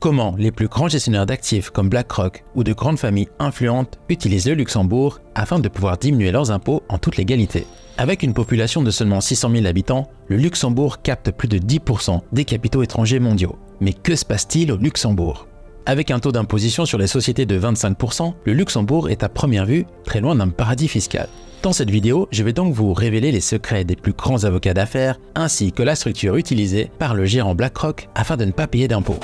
Comment les plus grands gestionnaires d'actifs comme BlackRock ou de grandes familles influentes utilisent le Luxembourg afin de pouvoir diminuer leurs impôts en toute légalité. Avec une population de seulement 600 000 habitants, le Luxembourg capte plus de 10% des capitaux étrangers mondiaux. Mais que se passe-t-il au Luxembourg? Avec un taux d'imposition sur les sociétés de 25%, le Luxembourg est à première vue très loin d'un paradis fiscal. Dans cette vidéo, je vais donc vous révéler les secrets des plus grands avocats d'affaires ainsi que la structure utilisée par le gérant BlackRock afin de ne pas payer d'impôts.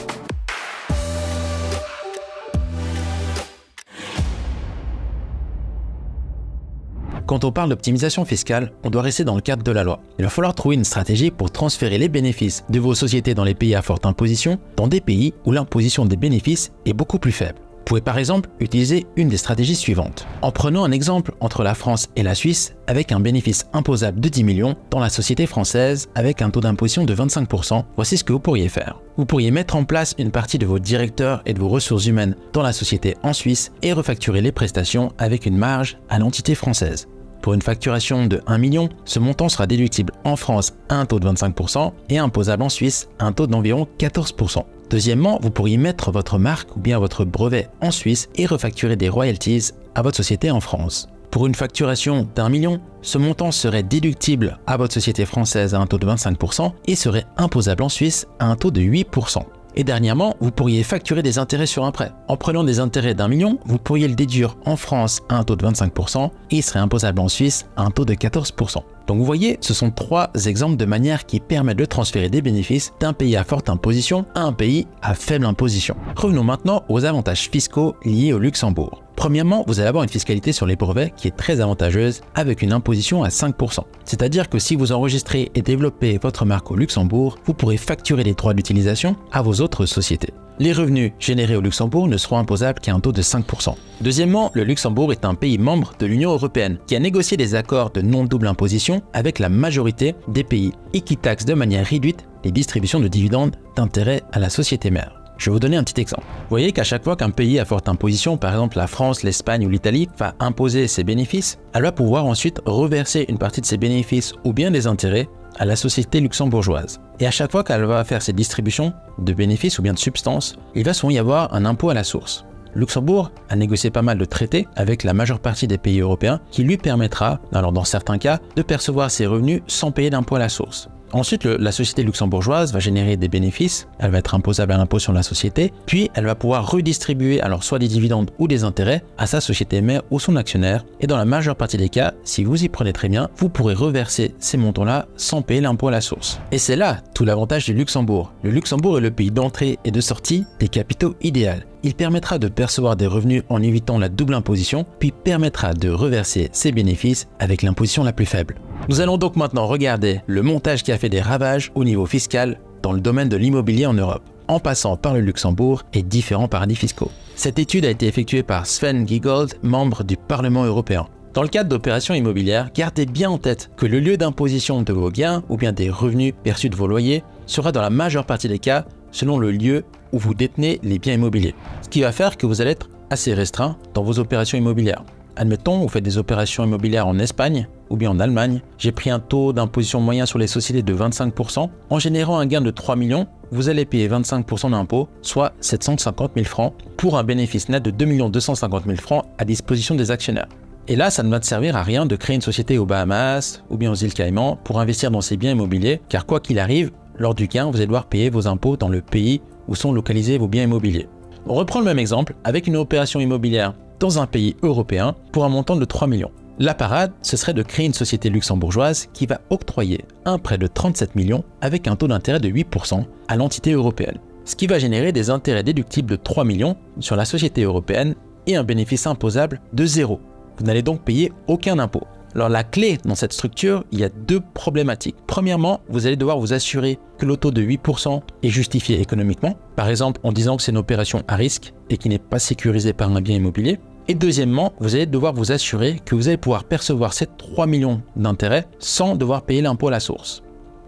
Quand on parle d'optimisation fiscale, on doit rester dans le cadre de la loi. Il va falloir trouver une stratégie pour transférer les bénéfices de vos sociétés dans les pays à forte imposition dans des pays où l'imposition des bénéfices est beaucoup plus faible. Vous pouvez par exemple utiliser une des stratégies suivantes. En prenant un exemple entre la France et la Suisse avec un bénéfice imposable de 10 millions dans la société française avec un taux d'imposition de 25%, voici ce que vous pourriez faire. Vous pourriez mettre en place une partie de vos directeurs et de vos ressources humaines dans la société en Suisse et refacturer les prestations avec une marge à l'entité française. Pour une facturation de 1 million, ce montant sera déductible en France à un taux de 25% et imposable en Suisse à un taux d'environ 14%. Deuxièmement, vous pourriez mettre votre marque ou bien votre brevet en Suisse et refacturer des royalties à votre société en France. Pour une facturation d'1 million, ce montant serait déductible à votre société française à un taux de 25% et serait imposable en Suisse à un taux de 8%. Et dernièrement, vous pourriez facturer des intérêts sur un prêt. En prenant des intérêts d'1 million, vous pourriez le déduire en France à un taux de 25% et il serait imposable en Suisse à un taux de 14%. Donc vous voyez, ce sont trois exemples de manières qui permettent de transférer des bénéfices d'un pays à forte imposition à un pays à faible imposition. Revenons maintenant aux avantages fiscaux liés au Luxembourg. Premièrement, vous allez avoir une fiscalité sur les brevets qui est très avantageuse avec une imposition à 5%. C'est-à-dire que si vous enregistrez et développez votre marque au Luxembourg, vous pourrez facturer les droits d'utilisation à vos autres sociétés. Les revenus générés au Luxembourg ne seront imposables qu'à un taux de 5%. Deuxièmement, le Luxembourg est un pays membre de l'Union européenne qui a négocié des accords de non-double imposition avec la majorité des pays et qui taxe de manière réduite les distributions de dividendes d'intérêt à la société mère. Je vais vous donner un petit exemple. Vous voyez qu'à chaque fois qu'un pays à forte imposition, par exemple la France, l'Espagne ou l'Italie, va imposer ses bénéfices, elle va pouvoir ensuite reverser une partie de ses bénéfices ou bien des intérêts à la société luxembourgeoise. Et à chaque fois qu'elle va faire ses distributions de bénéfices ou bien de substances, il va souvent y avoir un impôt à la source. Luxembourg a négocié pas mal de traités avec la majeure partie des pays européens qui lui permettra, alors dans certains cas, de percevoir ses revenus sans payer d'impôt à la source. Ensuite, la société luxembourgeoise va générer des bénéfices, elle va être imposable à l'impôt sur la société, puis elle va pouvoir redistribuer alors soit des dividendes ou des intérêts à sa société mère ou son actionnaire. Et dans la majeure partie des cas, si vous y prenez très bien, vous pourrez reverser ces montants-là sans payer l'impôt à la source. Et c'est là tout l'avantage du Luxembourg. Le Luxembourg est le pays d'entrée et de sortie des capitaux idéal. Il permettra de percevoir des revenus en évitant la double imposition, puis permettra de reverser ses bénéfices avec l'imposition la plus faible. Nous allons donc maintenant regarder le montage qui a fait des ravages au niveau fiscal dans le domaine de l'immobilier en Europe, en passant par le Luxembourg et différents paradis fiscaux. Cette étude a été effectuée par Sven Giegold, membre du Parlement européen. Dans le cadre d'opérations immobilières, gardez bien en tête que le lieu d'imposition de vos gains ou bien des revenus perçus de vos loyers sera dans la majeure partie des cas selon le lieu où vous détenez les biens immobiliers. Ce qui va faire que vous allez être assez restreint dans vos opérations immobilières. Admettons, vous faites des opérations immobilières en Espagne ou bien en Allemagne. J'ai pris un taux d'imposition moyen sur les sociétés de 25%. En générant un gain de 3 millions, vous allez payer 25% d'impôt, soit 750 000 francs, pour un bénéfice net de 2 250 000 francs à disposition des actionnaires. Et là, ça ne va te servir à rien de créer une société aux Bahamas ou bien aux îles Caïmans pour investir dans ces biens immobiliers, car quoi qu'il arrive, lors du gain, vous allez devoir payer vos impôts dans le pays où sont localisés vos biens immobiliers. On reprend le même exemple avec une opération immobilière dans un pays européen pour un montant de 3 millions. La parade, ce serait de créer une société luxembourgeoise qui va octroyer un prêt de 37 millions avec un taux d'intérêt de 8% à l'entité européenne, ce qui va générer des intérêts déductibles de 3 millions sur la société européenne et un bénéfice imposable de 0. Vous n'allez donc payer aucun impôt. Alors la clé dans cette structure, il y a deux problématiques. Premièrement, vous allez devoir vous assurer que le taux de 8% est justifié économiquement, par exemple en disant que c'est une opération à risque et qui n'est pas sécurisée par un bien immobilier. Et deuxièmement, vous allez devoir vous assurer que vous allez pouvoir percevoir ces 3 millions d'intérêts sans devoir payer l'impôt à la source.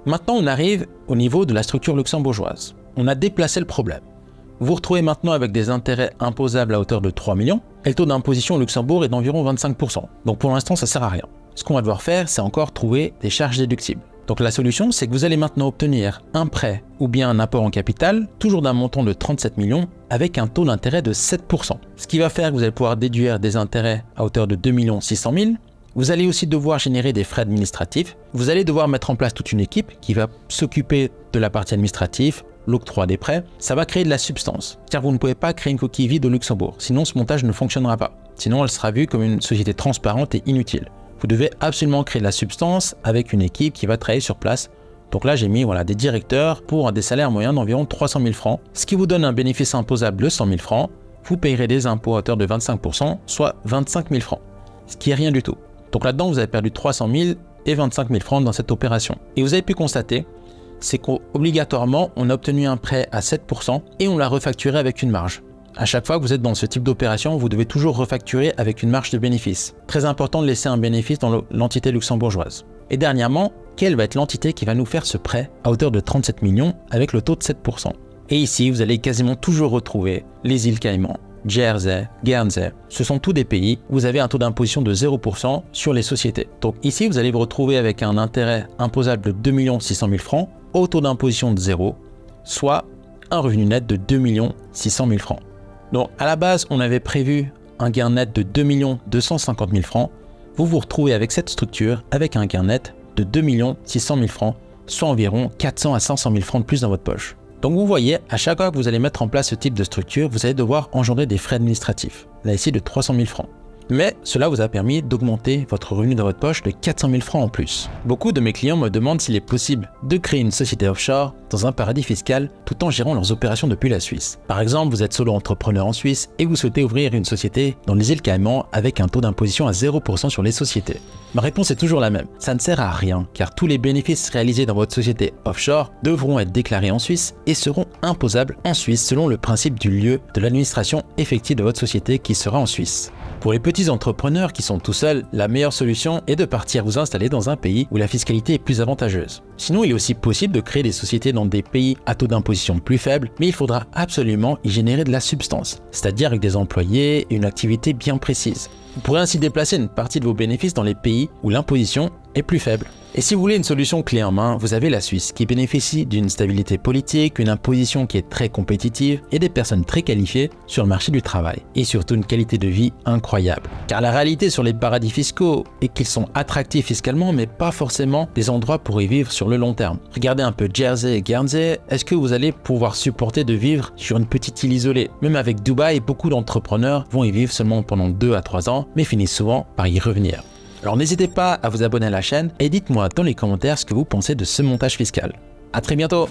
Maintenant, on arrive au niveau de la structure luxembourgeoise. On a déplacé le problème. Vous vous retrouvez maintenant avec des intérêts imposables à hauteur de 3 millions et le taux d'imposition au Luxembourg est d'environ 25%. Donc pour l'instant, ça ne sert à rien. Ce qu'on va devoir faire, c'est encore trouver des charges déductibles. Donc la solution, c'est que vous allez maintenant obtenir un prêt ou bien un apport en capital, toujours d'un montant de 37 millions, avec un taux d'intérêt de 7%. Ce qui va faire que vous allez pouvoir déduire des intérêts à hauteur de 2 600 000. Vous allez aussi devoir générer des frais administratifs. Vous allez devoir mettre en place toute une équipe qui va s'occuper de la partie administrative, l'octroi des prêts. Ça va créer de la substance, car vous ne pouvez pas créer une coquille vide au Luxembourg, sinon ce montage ne fonctionnera pas. Sinon, elle sera vue comme une société transparente et inutile. Vous devez absolument créer de la substance avec une équipe qui va travailler sur place. Donc là, j'ai mis des directeurs pour des salaires moyens d'environ 300 000 francs, ce qui vous donne un bénéfice imposable de 100 000 francs. Vous payerez des impôts à hauteur de 25%, soit 25 000 francs, ce qui est rien du tout. Donc là-dedans, vous avez perdu 300 000 et 25 000 francs dans cette opération. Et vous avez pu constater, c'est qu'obligatoirement, on a obtenu un prêt à 7% et on l'a refacturé avec une marge. À chaque fois que vous êtes dans ce type d'opération, vous devez toujours refacturer avec une marge de bénéfice. Très important de laisser un bénéfice dans l'entité luxembourgeoise. Et dernièrement, quelle va être l'entité qui va nous faire ce prêt à hauteur de 37 millions avec le taux de 7%? Et ici, vous allez quasiment toujours retrouver les îles Caïmans, Jersey, Guernsey. Ce sont tous des pays où vous avez un taux d'imposition de 0% sur les sociétés. Donc ici, vous allez vous retrouver avec un intérêt imposable de 2 600 000 francs au taux d'imposition de 0, soit un revenu net de 2 600 000 francs. Donc à la base, on avait prévu un gain net de 2 250 000 francs. Vous vous retrouvez avec cette structure avec un gain net de 2 600 000 francs, soit environ 400 à 500 000 francs de plus dans votre poche. Donc vous voyez, à chaque fois que vous allez mettre en place ce type de structure, vous allez devoir engendrer des frais administratifs, là ici de 300 000 francs. Mais cela vous a permis d'augmenter votre revenu dans votre poche de 400 000 francs en plus. Beaucoup de mes clients me demandent s'il est possible de créer une société offshore dans un paradis fiscal tout en gérant leurs opérations depuis la Suisse. Par exemple, vous êtes solo entrepreneur en Suisse et vous souhaitez ouvrir une société dans les îles Caïmans avec un taux d'imposition à 0% sur les sociétés. Ma réponse est toujours la même, ça ne sert à rien car tous les bénéfices réalisés dans votre société offshore devront être déclarés en Suisse et seront imposables en Suisse selon le principe du lieu de l'administration effective de votre société qui sera en Suisse. Pour les petits entrepreneurs qui sont tout seuls, la meilleure solution est de partir vous installer dans un pays où la fiscalité est plus avantageuse. Sinon, il est aussi possible de créer des sociétés dans des pays à taux d'imposition plus faible, mais il faudra absolument y générer de la substance, c'est-à-dire avec des employés et une activité bien précise. Vous pourrez ainsi déplacer une partie de vos bénéfices dans les pays où l'imposition est plus faible. Et si vous voulez une solution clé en main, vous avez la Suisse qui bénéficie d'une stabilité politique, une imposition qui est très compétitive et des personnes très qualifiées sur le marché du travail. Et surtout une qualité de vie incroyable. Car la réalité sur les paradis fiscaux est qu'ils sont attractifs fiscalement mais pas forcément des endroits pour y vivre sur le long terme. Regardez un peu Jersey et Guernsey, est-ce que vous allez pouvoir supporter de vivre sur une petite île isolée? Même avec Dubaï, beaucoup d'entrepreneurs vont y vivre seulement pendant 2 à 3 ans mais finissent souvent par y revenir. Alors n'hésitez pas à vous abonner à la chaîne et dites-moi dans les commentaires ce que vous pensez de ce montage fiscal. À très bientôt!